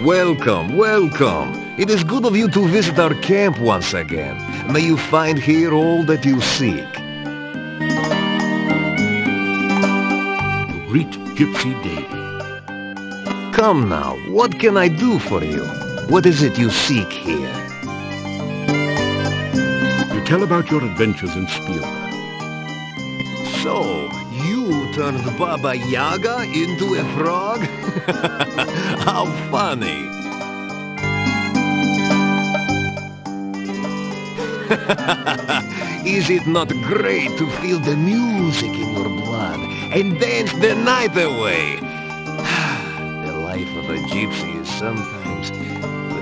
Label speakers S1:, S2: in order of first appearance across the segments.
S1: Welcome, welcome. It is good of you to visit our camp once again. May you find here all that you seek.
S2: You greet Gypsy daily.
S1: Come now, what can I do for you? What is it you seek here?
S2: You tell about your adventures in Spielberg.
S1: So, you turned Baba Yaga into a frog? How funny! Is it not great to feel the music in your blood and dance the night away? The life of a gypsy is sometimes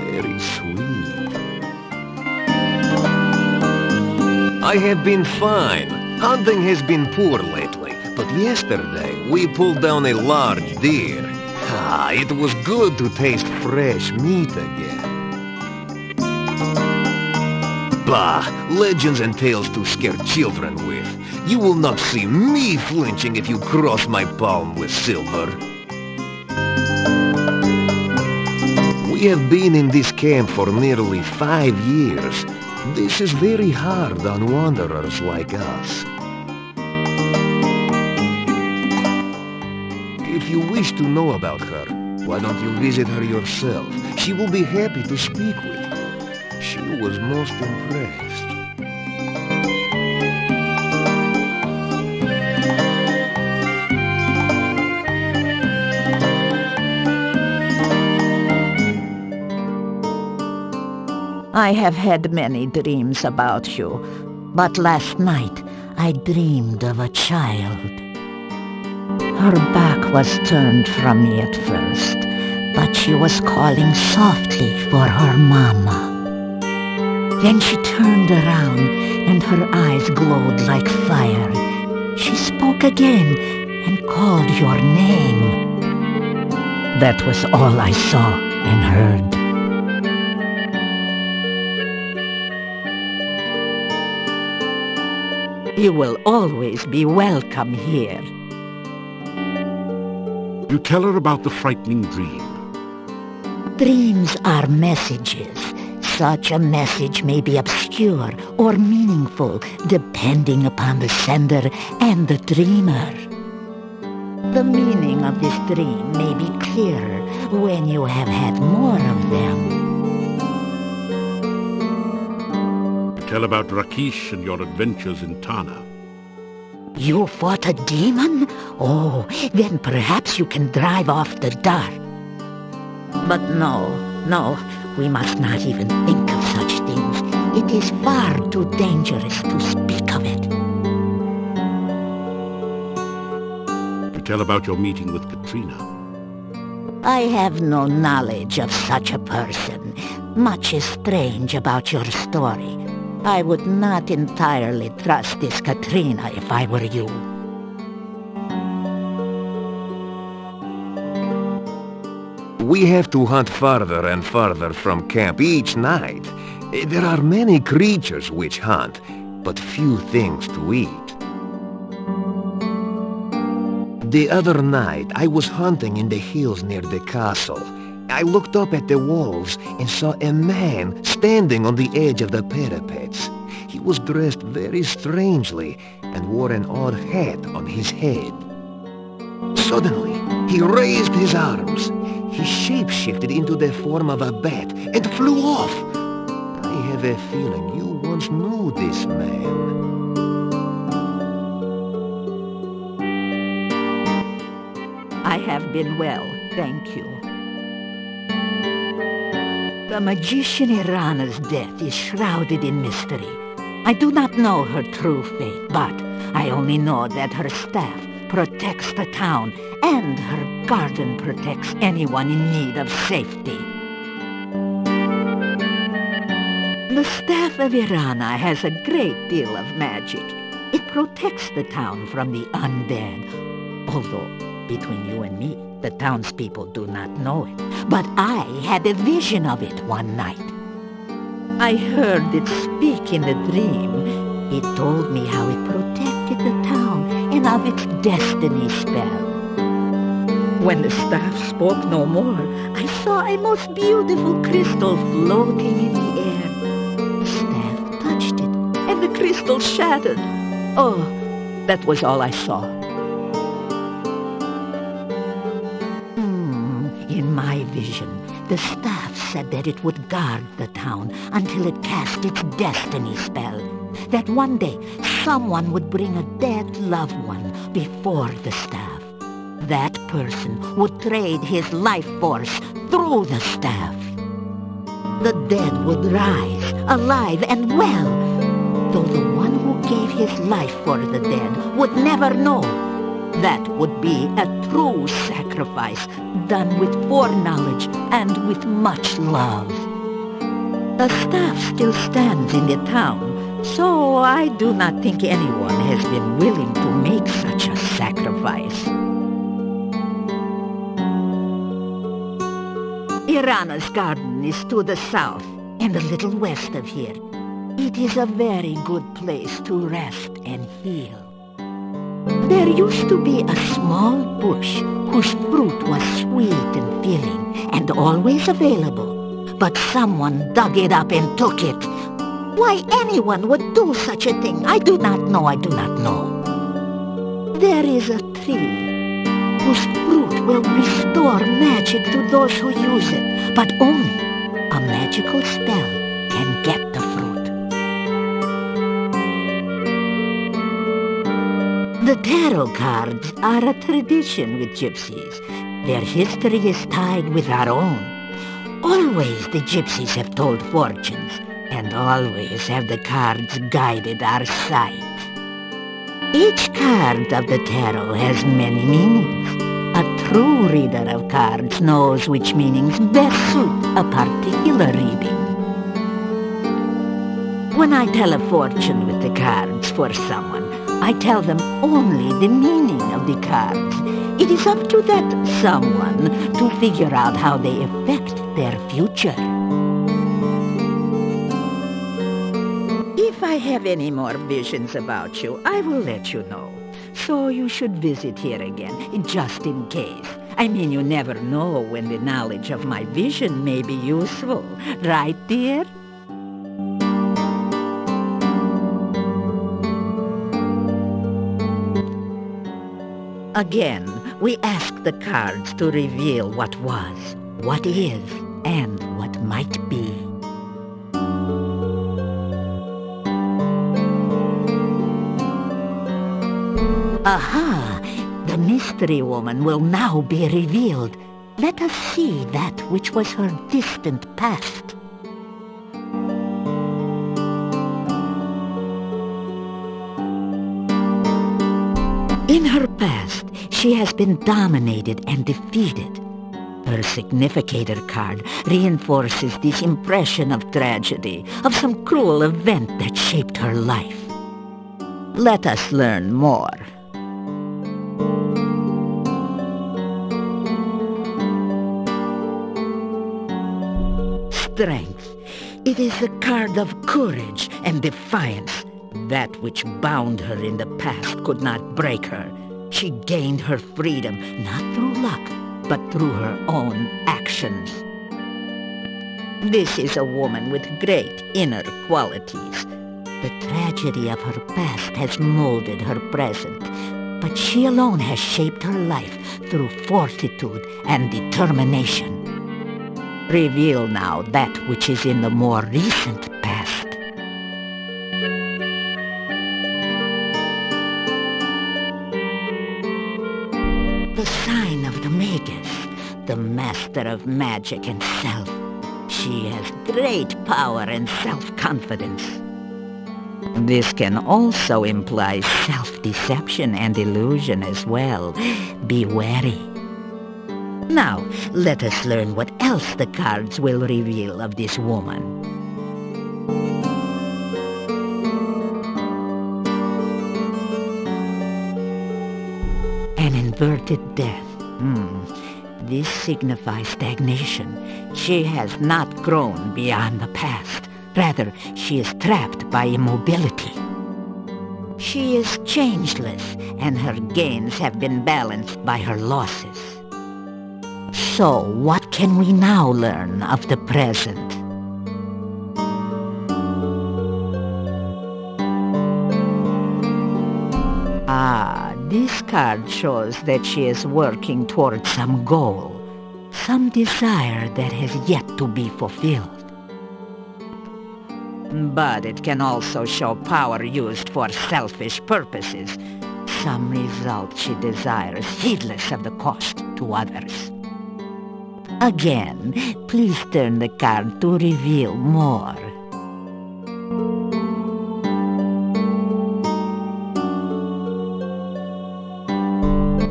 S1: very sweet. I have been fine. Hunting has been poor lately, but yesterday we pulled down a large deer. It was good to taste fresh meat again. Bah! Legends and tales to scare children with. You will not see me flinching if you cross my palm with silver. We have been in this camp for nearly 5 years. This is very hard on wanderers like us. If you wish to know about her, why don't you visit her yourself? She will be happy to speak with you. She was most impressed.
S3: I have had many dreams about you, but last night I dreamed of a child. Her back was turned from me at first, but she was calling softly for her mama. Then she turned around and her eyes glowed like fire. She spoke again and called your name. That was all I saw and heard. You will always be welcome here.
S2: You tell her about the frightening dream.
S3: Dreams are messages. Such a message may be obscure or meaningful, depending upon the sender and the dreamer. The meaning of this dream may be clearer when you have had more of them.
S2: Tell about Rakesh and your adventures in Tana.
S3: You fought a demon? Oh, then perhaps you can drive off the dark. But no, we must not even think of such things. It is far too dangerous to speak of it.
S2: You tell about your meeting with Katrina.
S3: I have no knowledge of such a person. Much is strange about your story. I would not entirely trust this Katrina if I were you.
S1: We have to hunt farther and farther from camp each night. There are many creatures which hunt, but few things to eat. The other night, I was hunting in the hills near the castle. I looked up at the walls and saw a man standing on the edge of the parapets. He was dressed very strangely and wore an odd hat on his head. Suddenly, he raised his arms. He shape-shifted into the form of a bat and flew off. I have a feeling you once knew this man.
S3: I have been well, thank you. The magician Irana's death is shrouded in mystery. I do not know her true fate, but I only know that her staff protects the town and her garden protects anyone in need of safety. The staff of Irana has a great deal of magic. It protects the town from the undead, although between you and me, the townspeople do not know it. But I had a vision of it one night. I heard it speak in a dream. It told me how it protected the town and of its destiny spell. When the staff spoke no more, I saw a most beautiful crystal floating in the air. The staff touched it, and the crystal shattered. Oh, that was all I saw. In my vision, the staff said that it would guard the town until it cast its destiny spell. That one day, someone would bring a dead loved one before the staff. That person would trade his life force through the staff. The dead would rise, alive and well, though the one who gave his life for the dead would never know. That would be a true sacrifice, done with foreknowledge and with much love. The staff still stands in the town, so I do not think anyone has been willing to make such a sacrifice. Irana's garden is to the south and a little west of here. It is a very good place to rest and heal. There used to be a small bush whose fruit was sweet and filling and always available, but someone dug it up and took it. Why anyone would do such a thing, I do not know. There is a tree whose fruit will restore magic to those who use it, but only a magical spell can get the fruit. The tarot cards are a tradition with gypsies. Their history is tied with our own. Always the gypsies have told fortunes, and always have the cards guided our sight. Each card of the tarot has many meanings. A true reader of cards knows which meanings best suit a particular reading. When I tell a fortune with the cards for someone, I tell them only the meaning of the cards. It is up to that someone to figure out how they affect their future. If I have any more visions about you, I will let you know. So you should visit here again, just in case. I mean, you never know when the knowledge of my vision may be useful. Right, dear? Again, we ask the cards to reveal what was, what is, and what might be. Aha! The mystery woman will now be revealed. Let us see that which was her distant past. In her past, she has been dominated and defeated. Her significator card reinforces this impression of tragedy, of some cruel event that shaped her life. Let us learn more. Strength. It is the card of courage and defiance. That which bound her in the past could not break her. She gained her freedom, not through luck, but through her own actions. This is a woman with great inner qualities. The tragedy of her past has molded her present, but she alone has shaped her life through fortitude and determination. Reveal now that which is in the more recent past. The sign of the Magus, the master of magic and self. She has great power and self-confidence. This can also imply self-deception and illusion as well. Be wary. Now, let us learn what else the cards will reveal of this woman. An inverted death. This signifies stagnation. She has not grown beyond the past. Rather, she is trapped by immobility. She is changeless, and her gains have been balanced by her losses. So, what can we now learn of the present? This card shows that she is working towards some goal, some desire that has yet to be fulfilled. But it can also show power used for selfish purposes, some result she desires heedless of the cost to others. Again, please turn the card to reveal more.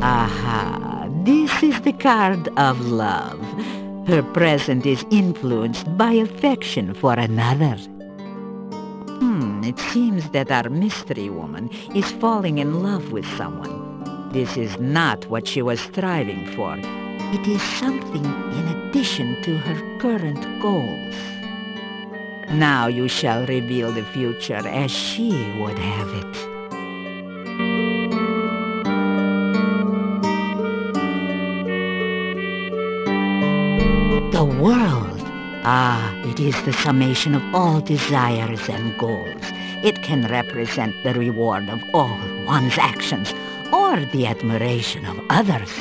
S3: Aha, this is the card of love. Her present is influenced by affection for another. It seems that our mystery woman is falling in love with someone. This is not what she was striving for. It is something in addition to her current goals. Now you shall reveal the future as she would have it. The world. It is the summation of all desires and goals. It can represent the reward of all one's actions or the admiration of others.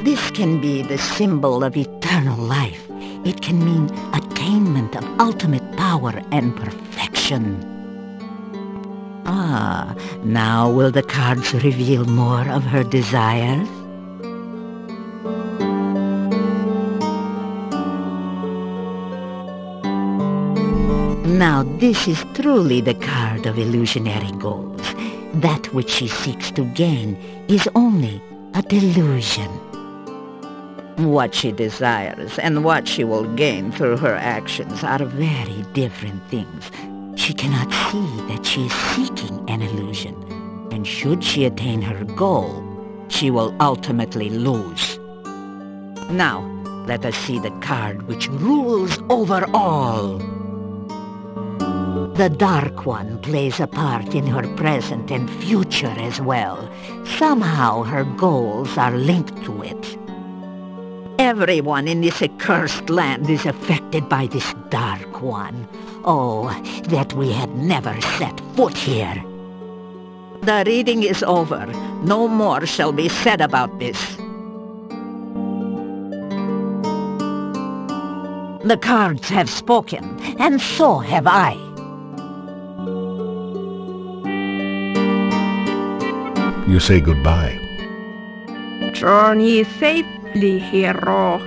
S3: This can be the symbol of eternal life. It can mean attainment of ultimate power and perfection. Now will the cards reveal more of her desires? Now this is truly the card of illusionary goals. That which she seeks to gain is only a delusion. What she desires and what she will gain through her actions are very different things. She cannot see that she is seeking an illusion, and should she attain her goal, she will ultimately lose. Now, let us see the card which rules over all. The Dark One plays a part in her present and future as well. Somehow her goals are linked to it. Everyone in this accursed land is affected by this Dark One. Oh, that we had never set foot here. The reading is over. No more shall be said about this. The cards have spoken, and so have I.
S2: You say goodbye.
S4: Journey safely, hero.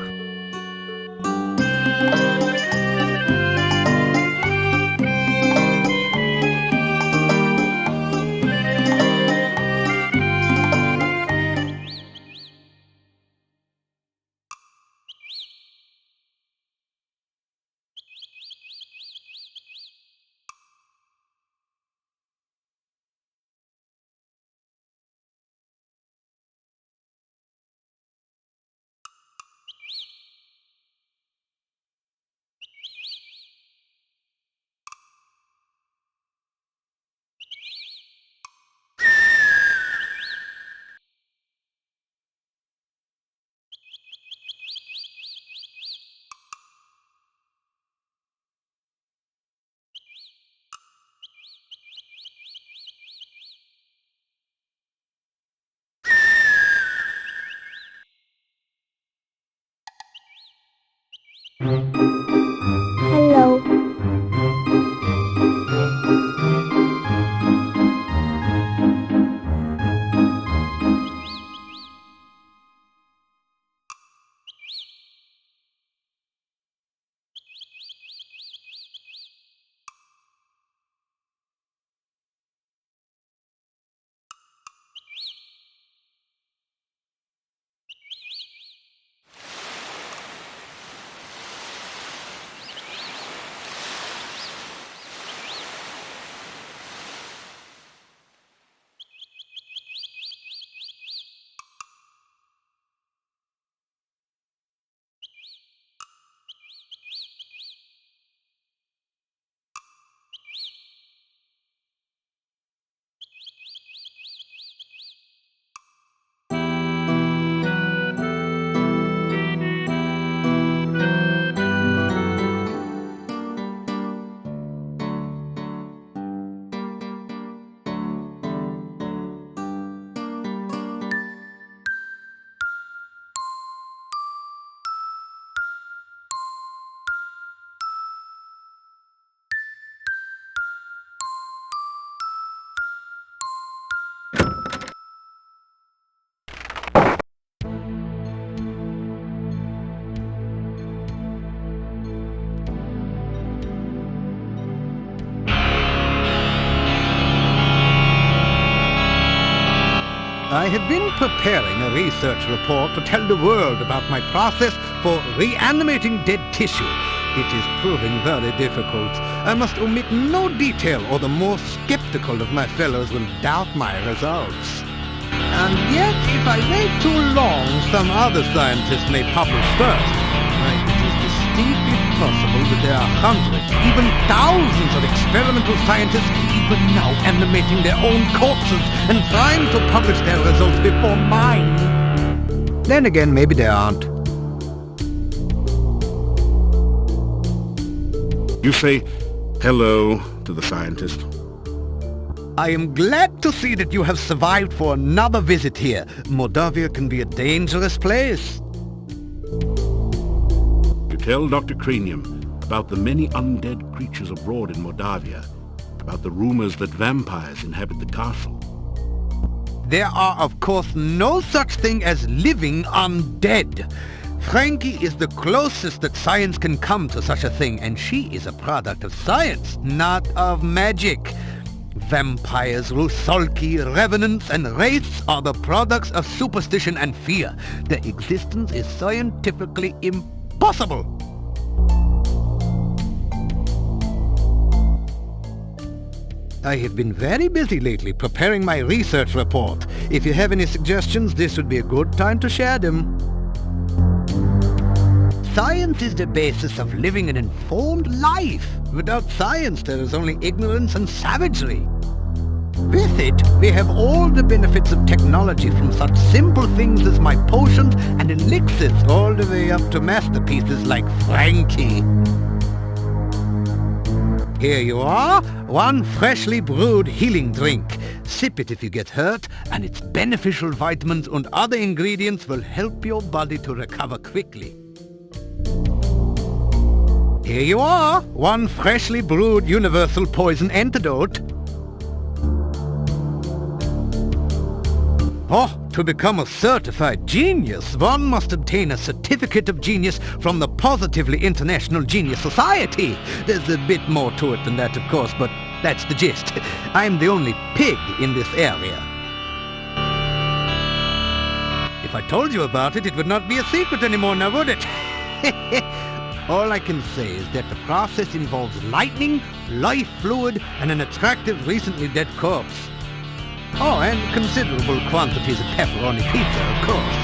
S5: Hello.
S6: have been preparing a research report to tell the world about my process for reanimating dead tissue. It is proving very difficult. I must omit no detail, or the more skeptical of my fellows will doubt my results. And yet, if I wait too long, some other scientist may publish first. It is distinctly possible that there are hundreds, even thousands of experimental scientists even now animating their own corpses and trying to publish their results before mine. Then again, maybe there aren't.
S2: You say hello to the scientist.
S6: I am glad to see that you have survived for another visit here. Mordavia can be a dangerous place.
S2: You tell Dr. Cranium about the many undead creatures abroad in Mordavia, about the rumors that vampires inhabit the castle.
S6: There are, of course, no such thing as living undead. Frankie is the closest that science can come to such a thing, and she is a product of science, not of magic. Vampires, Rusalki, revenants, and wraiths are the products of superstition and fear. Their existence is scientifically impossible. I have been very busy lately preparing my research report. If you have any suggestions, this would be a good time to share them. Science is the basis of living an informed life. Without science, there is only ignorance and savagery. With it, we have all the benefits of technology, from such simple things as my potions and elixirs all the way up to masterpieces like Frankie. Here you are, one freshly brewed healing drink. Sip it if you get hurt, and its beneficial vitamins and other ingredients will help your body to recover quickly. Here you are, one freshly brewed universal poison antidote. Oh, to become a certified genius, one must obtain a certificate of genius from the Positively International Genius Society. There's a bit more to it than that, of course, but that's the gist. I'm the only pig in this area. If I told you about it, it would not be a secret anymore now, would it? All I can say is that the process involves lightning, life fluid, and an attractive, recently dead corpse. Oh, and considerable quantities of pepperoni pizza, of course.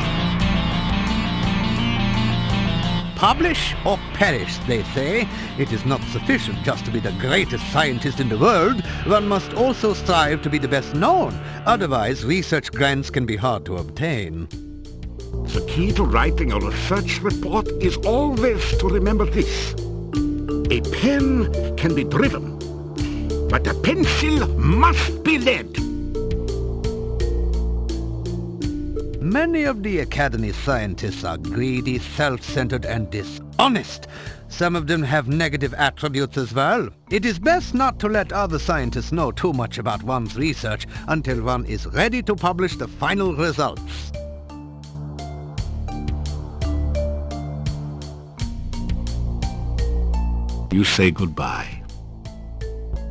S6: Publish or perish, they say. It is not sufficient just to be the greatest scientist in the world. One must also strive to be the best known. Otherwise, research grants can be hard to obtain.
S2: The key to writing a research report is always to remember this. A pen can be driven, but a pencil must be led.
S6: Many of the Academy's scientists are greedy, self-centered, and dishonest. Some of them have negative attributes as well. It is best not to let other scientists know too much about one's research until one is ready to publish the final results.
S2: You say goodbye.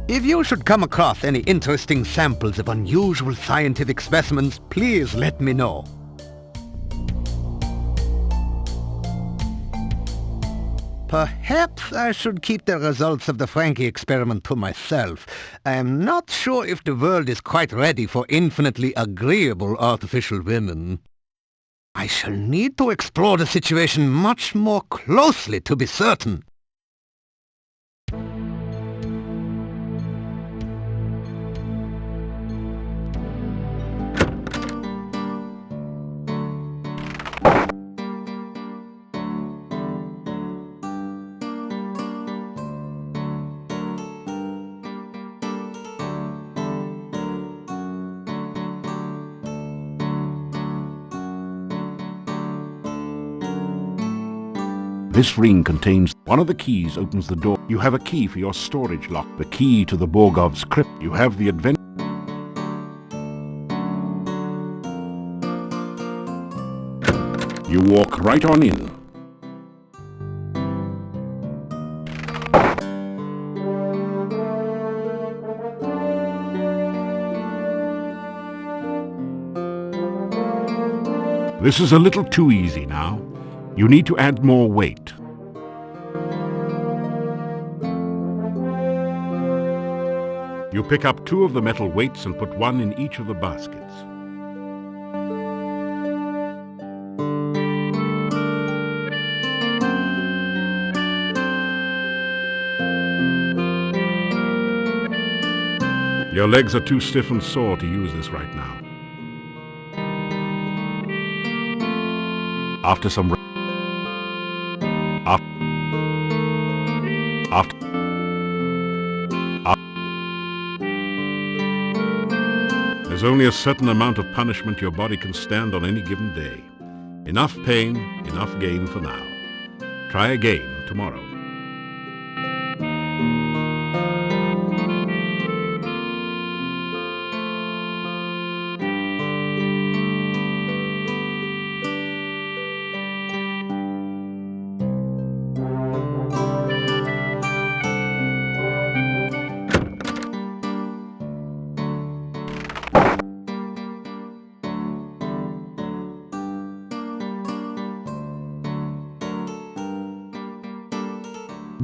S6: If you should come across any interesting samples of unusual scientific specimens, please let me know. Perhaps I should keep the results of the Frankie experiment to myself. I am not sure if the world is quite ready for infinitely agreeable artificial women. I shall need to explore the situation much more closely to be certain.
S2: This ring contains one of the keys opens the door. You have a key for your storage lock, the key to the Borgov's crypt. You have the adventure. You walk right on in. This is a little too easy now. You need to add more weight. You pick up 2 of the metal weights and put 1 in each of the baskets. Your legs are too stiff and sore to use this right now. After some There's only a certain amount of punishment your body can stand on any given day. Enough pain, enough gain for now. Try again tomorrow.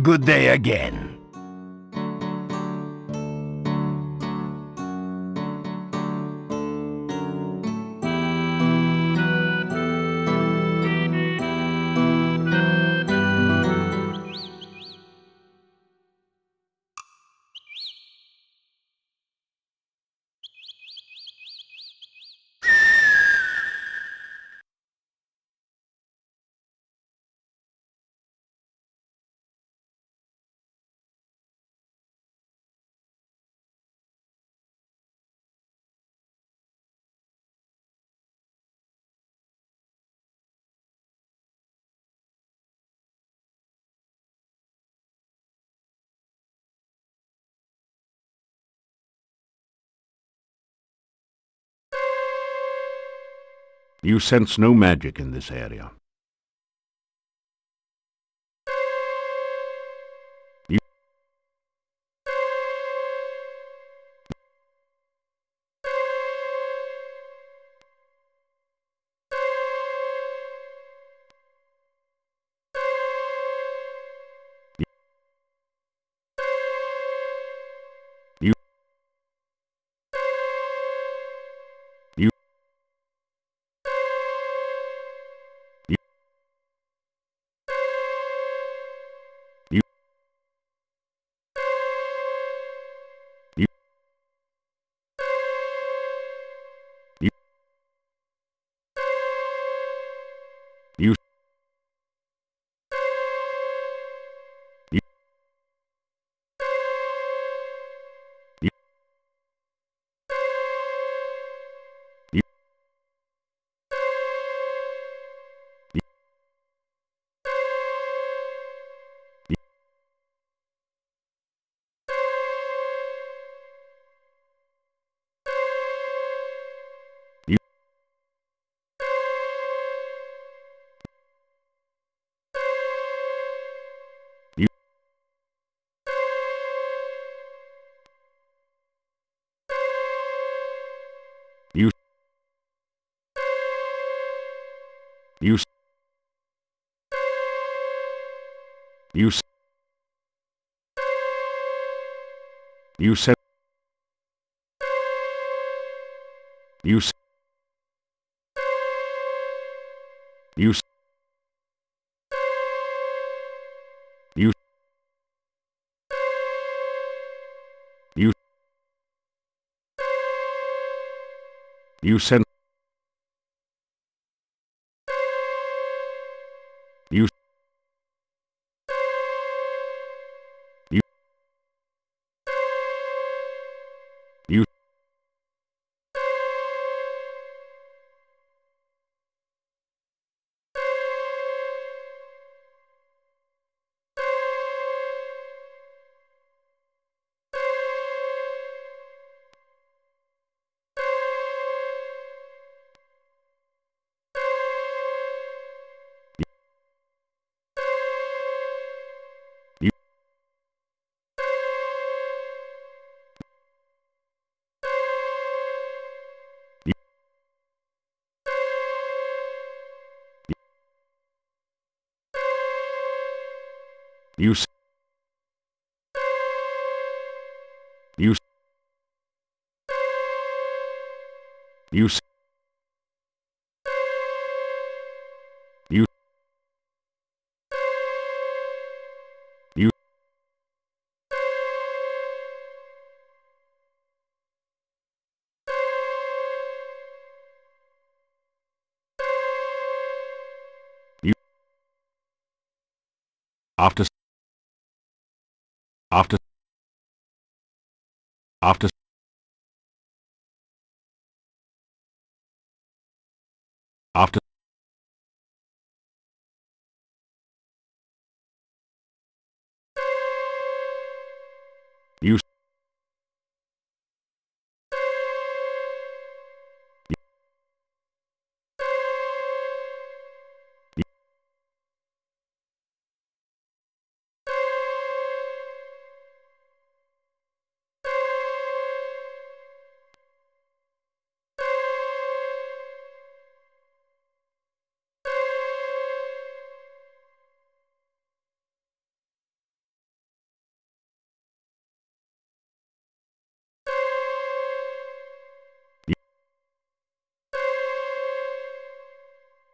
S1: Good day again.
S2: You sense no magic in this area. You you you you you you you you you you you you you you you you said you you you you you sense you you you You s- You s- You s- You You You After After After After You s-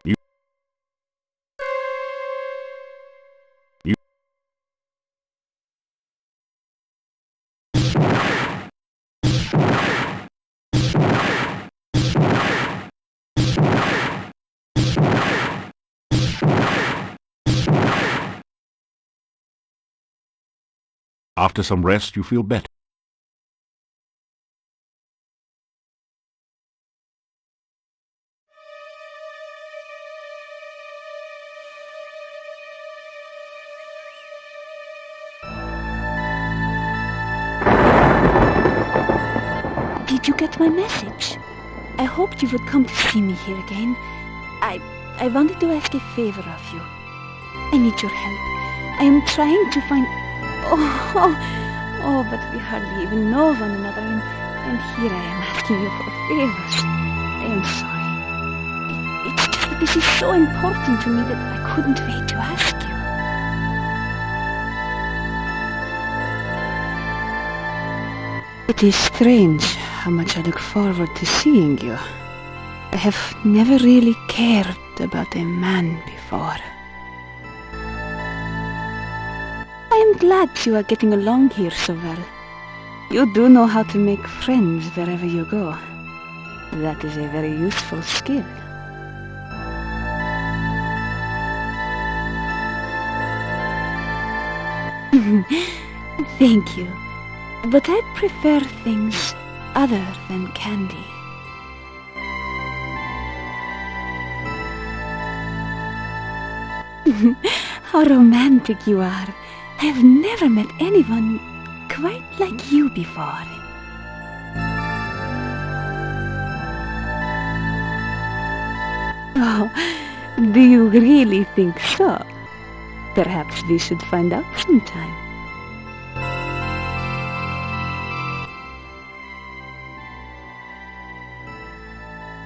S2: You You After some rest you feel better.
S7: Did you get my message? I hoped you would come to see me here again. I wanted to ask a favor of you. I need your help. I am trying to find... Oh, but we hardly even know one another, and here I am asking you for favors. I am sorry. It's just that this is so important to me that I couldn't wait to ask you. It is strange how much I look forward to seeing you. I have never really cared about a man before. I am glad you are getting along here so well. You do know how to make friends wherever you go. That is a very useful skill. Thank you. But I prefer things other than candy. How romantic you are. I have never met anyone quite like you before. Oh, do you really think so? Perhaps we should find out sometime.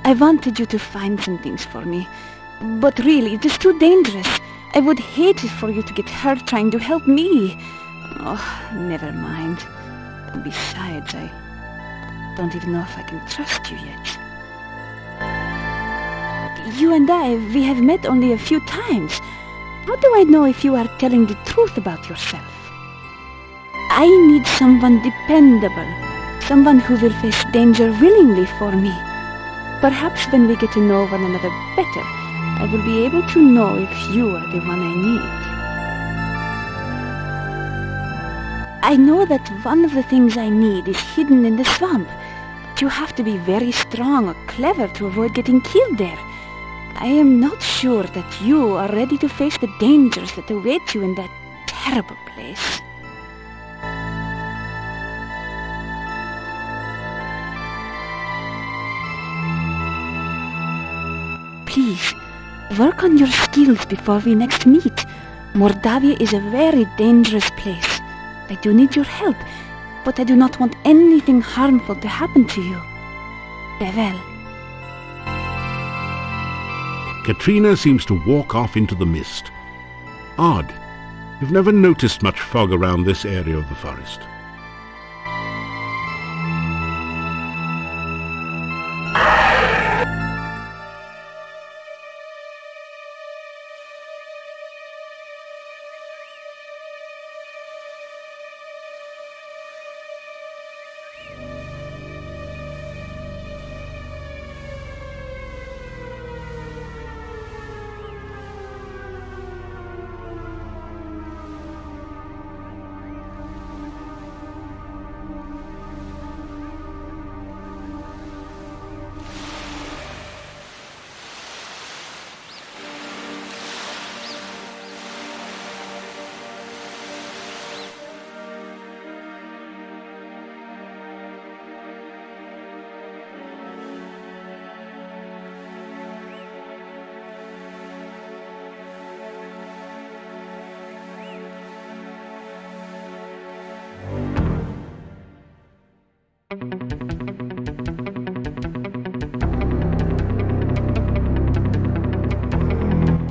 S7: I wanted you to find some things for me, but really it is too dangerous. I would hate it for you to get hurt trying to help me. Oh, never mind. Besides, I don't even know if I can trust you yet. You and we have met only a few times. How do I know if you are telling the truth about yourself? I need someone dependable, someone who will face danger willingly for me. Perhaps when we get to know one another better, I will be able to know if you are the one I need. I know that one of the things I need is hidden in the swamp, but you have to be very strong or clever to avoid getting killed there. I am not sure that you are ready to face the dangers that await you in that terrible place. Please, work on your skills before we next meet. Mordavia is a very dangerous place. I do need your help, but I do not want anything harmful to happen to you. Farewell.
S2: Katrina seems to walk off into the mist. Odd. You've never noticed much fog around this area of the forest.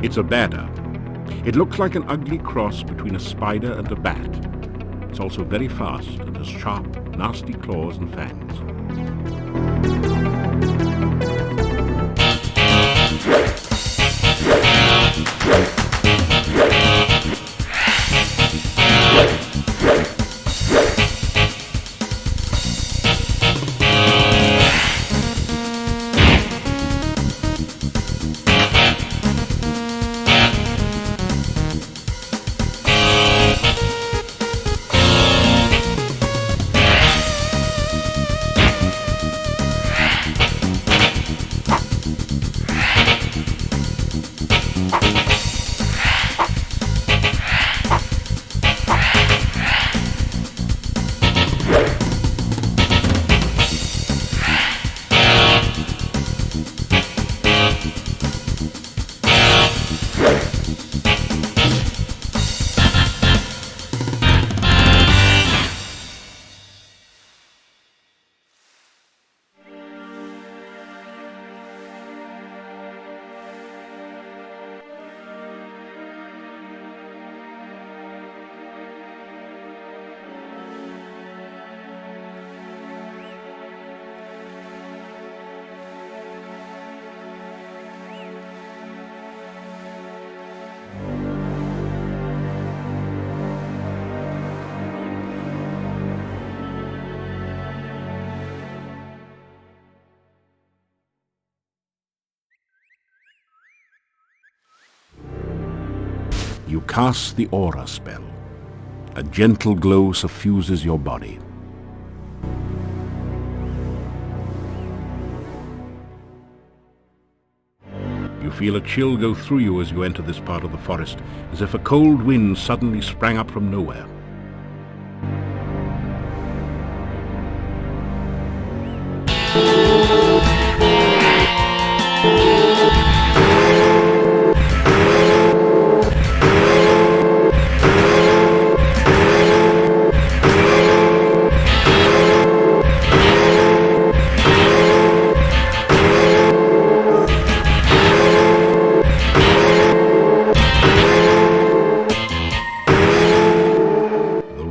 S2: It's a badger. It looks like an ugly cross between a spider and a bat. It's also very fast and has sharp, nasty claws and fangs. You cast the aura spell. A gentle glow suffuses your body. You feel a chill go through you as you enter this part of the forest, as if a cold wind suddenly sprang up from nowhere.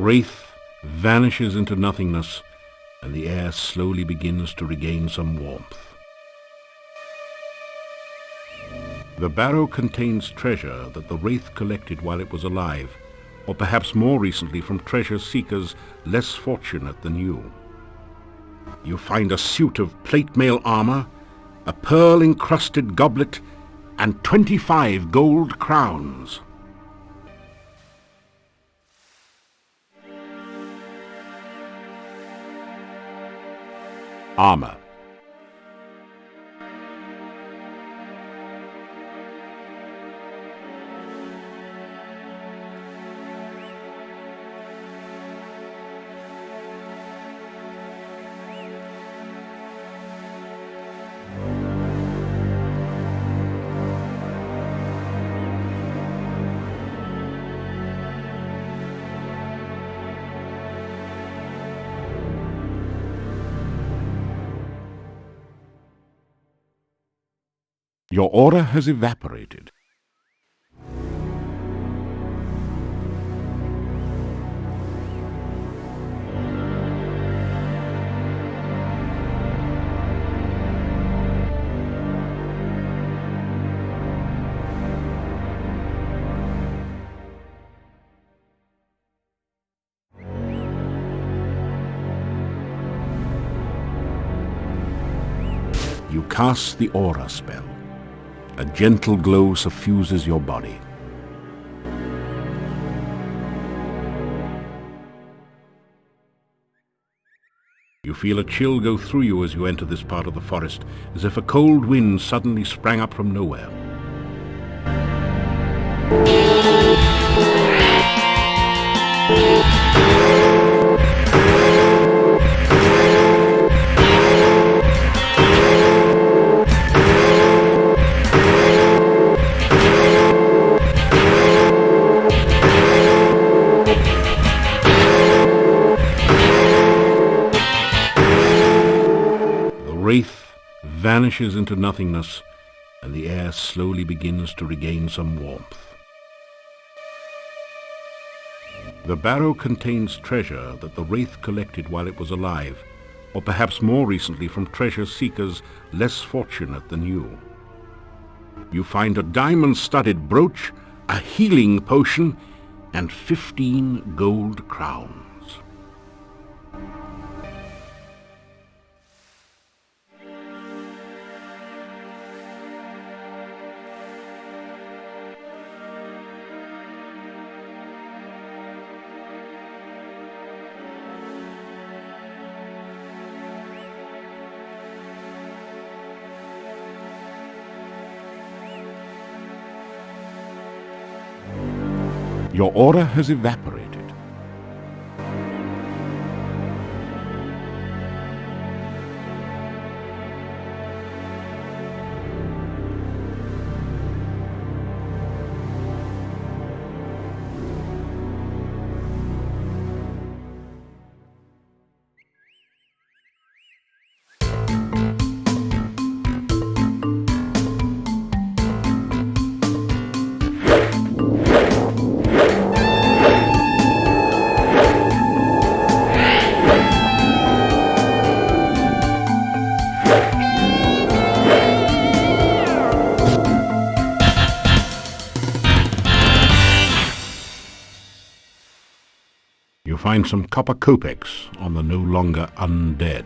S2: Wraith vanishes into nothingness, and the air slowly begins to regain some warmth. The barrow contains treasure that the Wraith collected while it was alive, or perhaps more recently from treasure seekers less fortunate than you. You find a suit of plate mail armor, a pearl-encrusted goblet, and 25 gold crowns. Armor. Your aura has evaporated. casts the aura spell. A gentle glow suffuses your body. You feel a chill go through you as you enter this part of the forest, as if a cold wind suddenly sprang up from nowhere. Wraith vanishes into nothingness, and the air slowly begins to regain some warmth. The barrow contains treasure that the Wraith collected while it was alive, or perhaps more recently from treasure seekers less fortunate than you. You find a diamond-studded brooch, a healing potion, and 15 gold crowns. Your aura has evaporated. You find some copper kopecks on the no longer undead.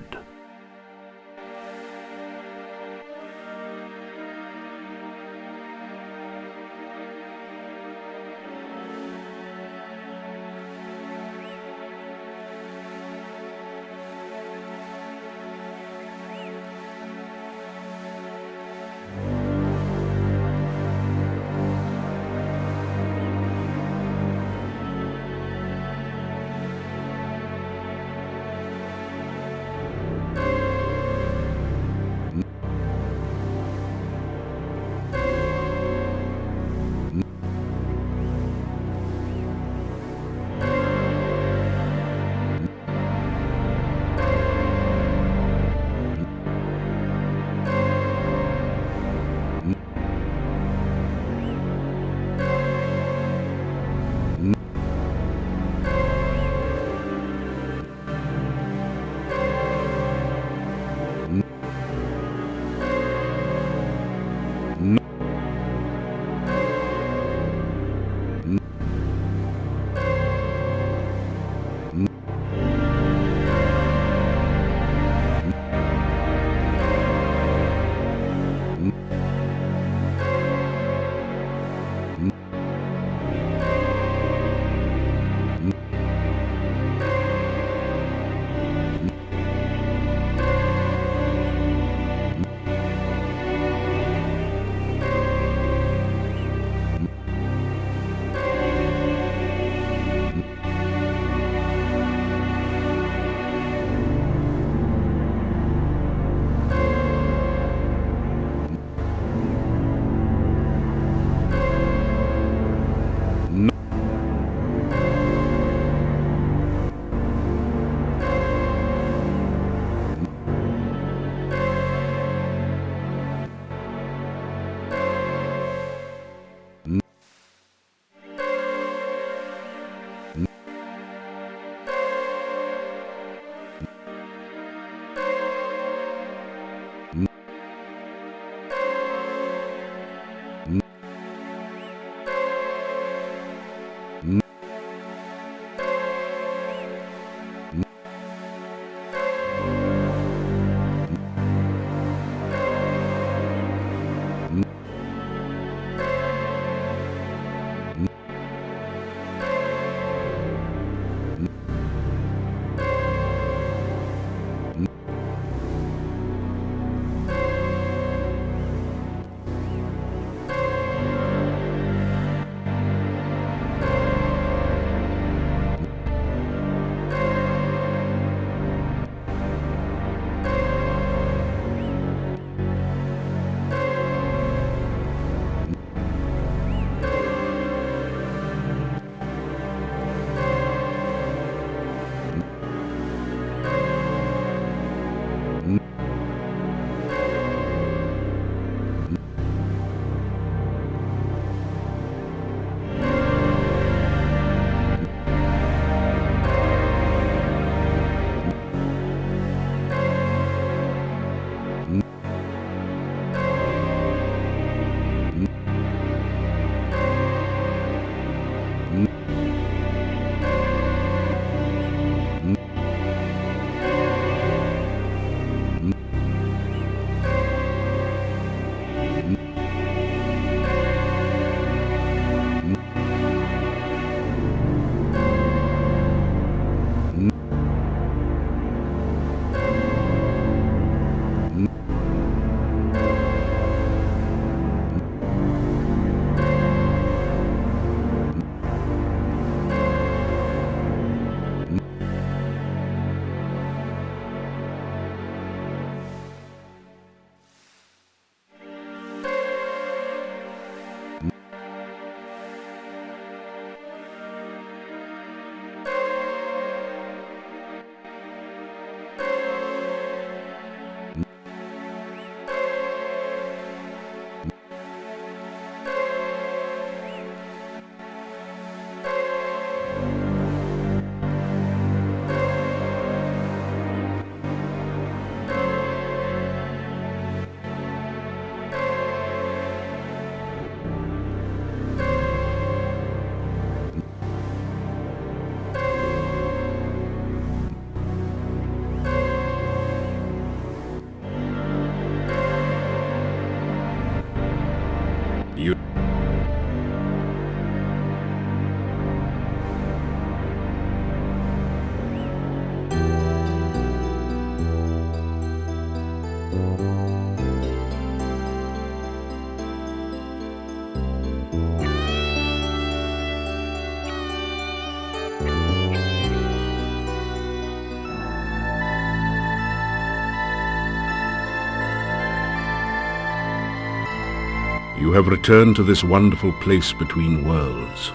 S2: You have returned to this wonderful place between worlds.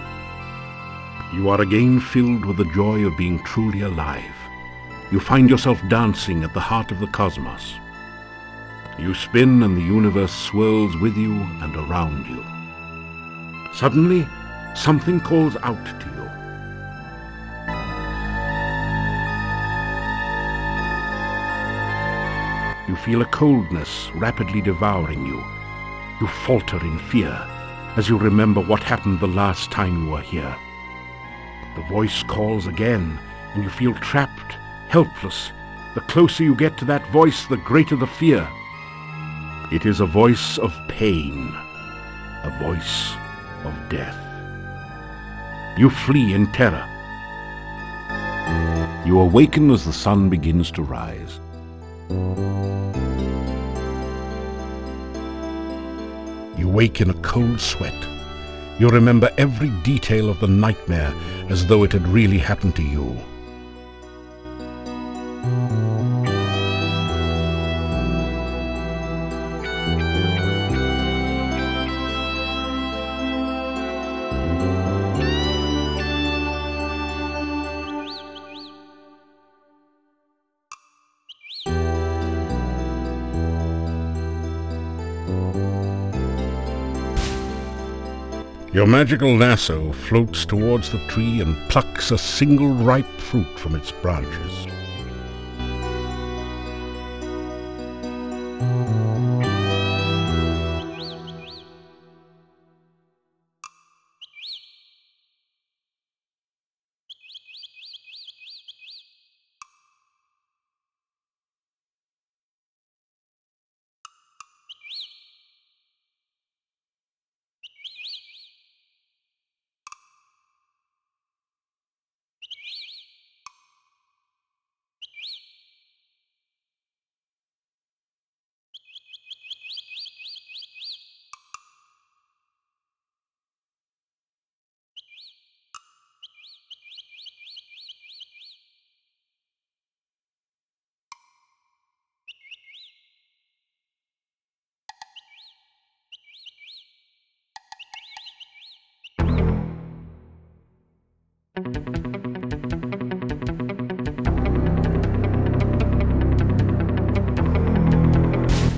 S2: You are again filled with the joy of being truly alive. You find yourself dancing at the heart of the cosmos. You spin and the universe swirls with you and around you. Suddenly, something calls out to you. You feel a coldness rapidly devouring you. You falter in fear as you remember what happened the last time you were here. The voice calls again, and you feel trapped, helpless. The closer you get to that voice, the greater the fear. It is a voice of pain, a voice of death. You flee in terror. You awaken as the sun begins to rise. You wake in a cold sweat. You remember every detail of the nightmare as though it had really happened to you. Your magical lasso floats towards the tree and plucks a single ripe fruit from its branches.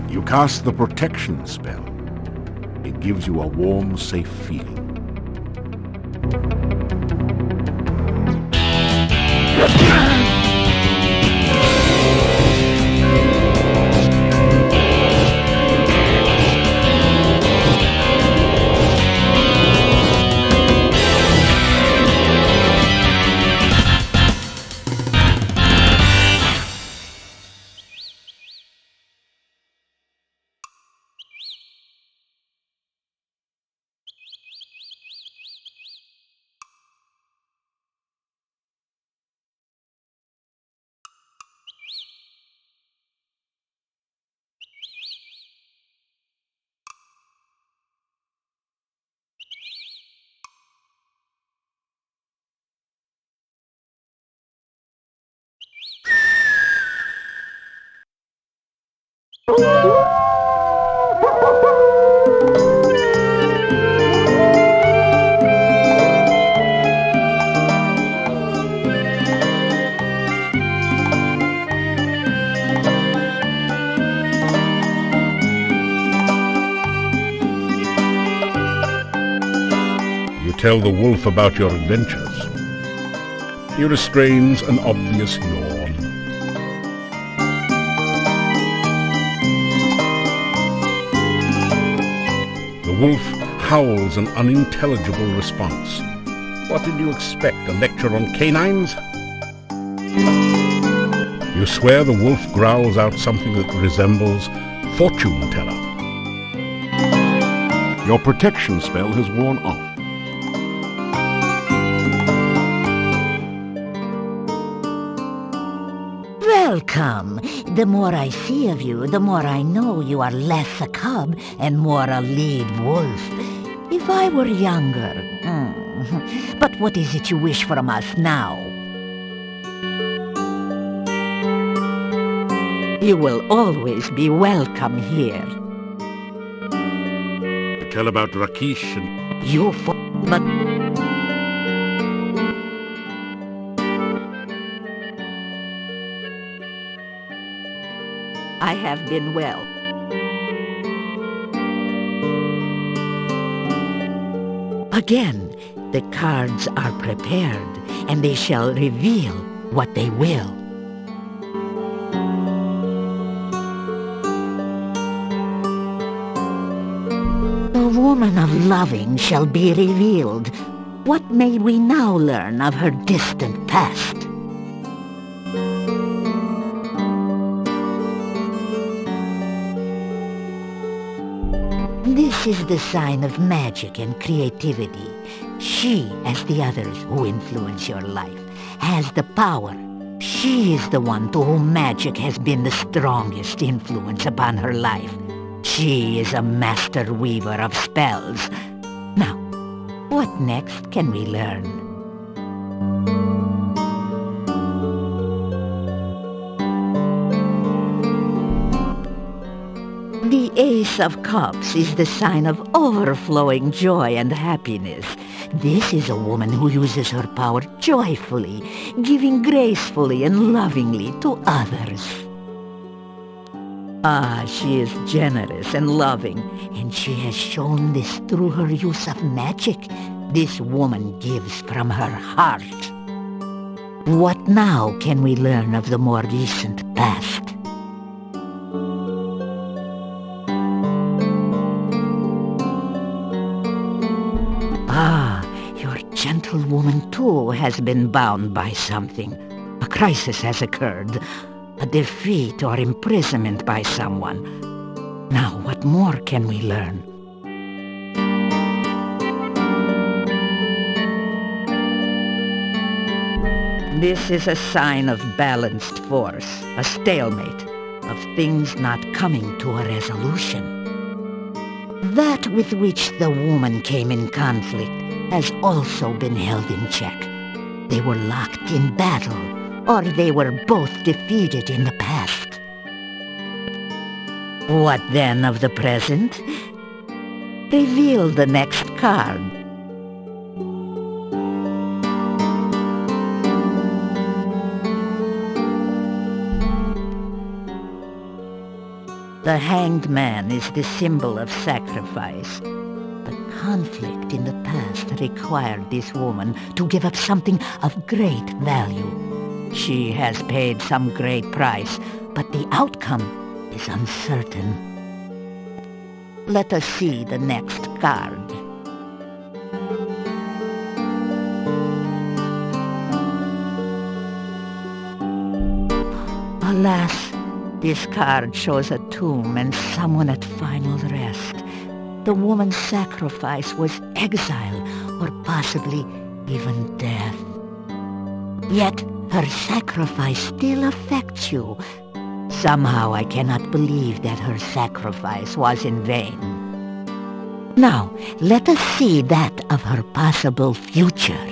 S2: You cast the protection spell. It gives you a warm, safe feeling. You tell the wolf about your adventures. He restrains an obvious yawn. The wolf howls an unintelligible response. What did you expect, a lecture on canines? You swear the wolf growls out something that resembles fortune teller. Your protection spell has worn off.
S3: Welcome. The more I see of you, the more I know you are less a cub and more a lead wolf. If I were younger... But what is it you wish from us now? You will always be welcome here.
S2: tell about Rakesh and...
S3: You but... I have been well. Again, the cards are prepared, and they shall reveal what they will. The woman of loving shall be revealed. What may we now learn of her distant past? This is the sign of magic and creativity. She, as the others who influence your life, has the power. She is the one to whom magic has been the strongest influence upon her life. She is a master weaver of spells. Now, what next can we learn? The Ace of Cups is the sign of overflowing joy and happiness. This is a woman who uses her power joyfully, giving gracefully and lovingly to others. Ah, she is generous and loving, and she has shown this through her use of magic. This woman gives from her heart. What now can we learn of the more recent past? Ah, your gentlewoman too has been bound by something. A crisis has occurred. A defeat or imprisonment by someone. Now, what more can we learn? This is a sign of balanced force, a stalemate, of things not coming to a resolution. That with which the woman came in conflict has also been held in check. They were locked in battle, or they were both defeated in the past. What then of the present? Reveal the next card. The Hanged Man is the symbol of sacrifice. The conflict in the past required this woman to give up something of great value. She has paid some great price, but the outcome is uncertain. Let us see the next card. Alas, this card shows a tomb and someone at final rest. The woman's sacrifice was exile, or possibly even death. Yet, her sacrifice still affects you. Somehow I cannot believe that her sacrifice was in vain. Now, let us see that of her possible future.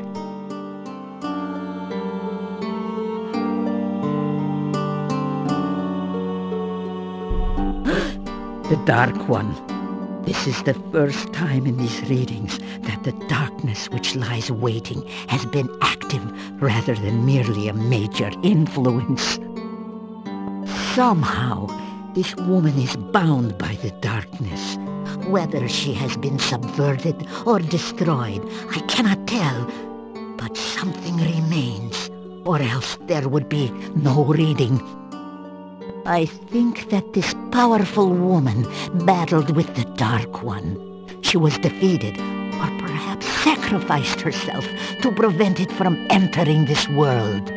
S3: The Dark One. This is the first time in these readings that the darkness which lies waiting has been active rather than merely a major influence. Somehow, this woman is bound by the darkness. Whether she has been subverted or destroyed, I cannot tell. But something remains, or else there would be no reading. I think that this powerful woman battled with the Dark One. She was defeated, or perhaps sacrificed herself to prevent it from entering this world.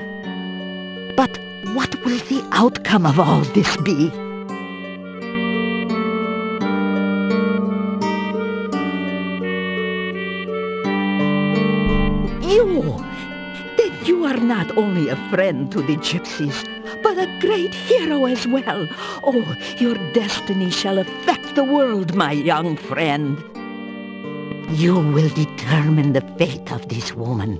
S3: But what will the outcome of all this be? You! Then you are not only a friend to the gypsies, but a great hero as well. Oh, your destiny shall affect the world, my young friend. You will determine the fate of this woman.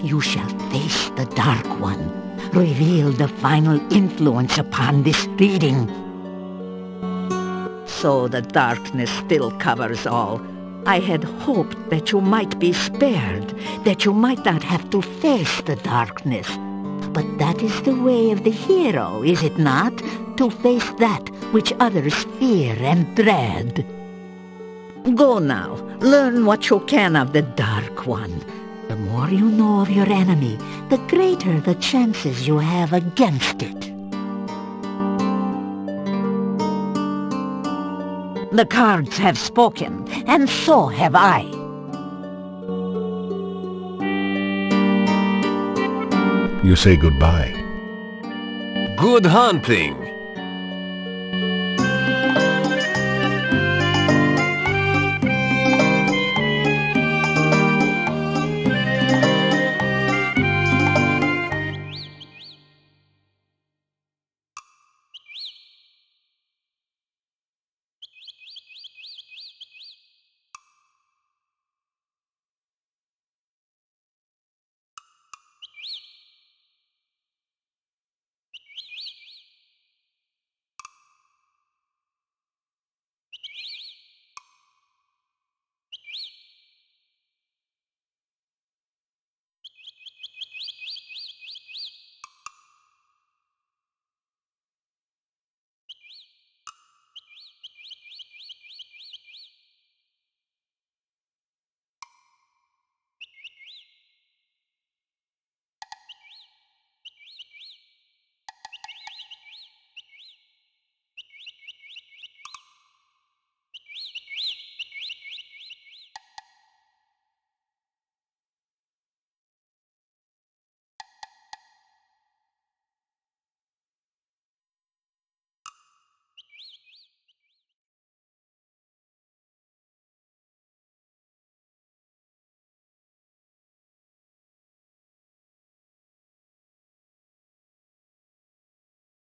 S3: You shall face the Dark One, reveal the final influence upon this reading. So the darkness still covers all. I had hoped that you might be spared, that you might not have to face the darkness. But that is the way of the hero, is it not? To face that which others fear and dread. Go now, learn what you can of the Dark One. The more you know of your enemy, the greater the chances you have against it. The cards have spoken, and so have I.
S2: You say goodbye.
S1: Good hunting.